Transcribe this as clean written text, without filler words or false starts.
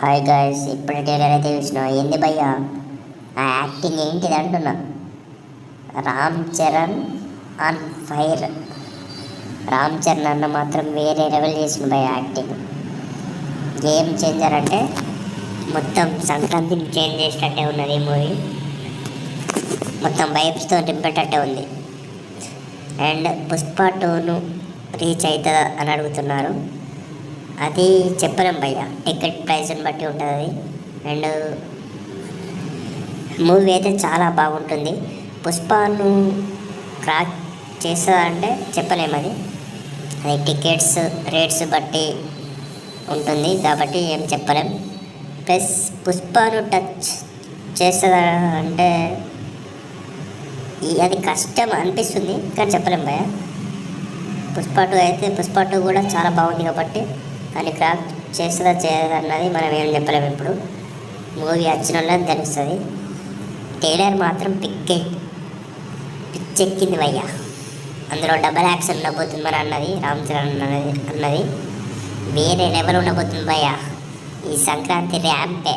Hi guys, ఇప్పుడు trailer అయితే చూసిన. ఏంది భయ్యా ఆ యాక్టింగ్ ఏంటిది అంటున్నా. Ram Charan on fire. రామ్ చరణ్ అన్న మాత్రం వేరే లెవెల్ చేసిన భయ్య యాక్టింగ్. గేమ్ చేంజర్ అంటే మొత్తం సంక్రాంతిని చేంజ్ చేసినట్టే ఉన్నది ఈ మూవీ. మొత్తం వైబ్స్తో నింపేటట్టే ఉంది. అండ్ పుష్ప 2ను రీచ్ అవుతుందా అని అడుగుతున్నారు. అది చెప్పలేం భయ్య, టికెట్ ప్రైస్ని బట్టి ఉంటుంది అది. అండ్ మూవీ అయితే చాలా బాగుంటుంది. పుష్పను క్రాక్ చేస్తుందా అంటే చెప్పలేము. అది టికెట్స్ రేట్స్ బట్టి ఉంటుంది కాబట్టి ఏం చెప్పలేం. ప్లస్ పుష్పను టచ్ చేస్తుందా అంటే అది కష్టం అనిపిస్తుంది కానీ చెప్పలేం భయ్య. పుష్ప 2 అయితే పుష్ప 2 కూడా చాలా బాగుంది కాబట్టి కానీ క్రాక్ చేస్తుందా చేయదన్నది మనం ఏం చెప్పలేము. ఇప్పుడు మూవీ వచ్చిన వాళ్ళని తెలుస్తుంది. ట్రైలర్ మాత్రం పిచ్చెక్కింది భయ్య. అందులో డబల్ యాక్షన్ ఉండబోతుంది మరి అన్నది రామ్ చరణ్ అన్నది వేరే లెవెల్ ఉండబోతుంది భయ్య. ఈ సంక్రాంతి ర్యాంపే.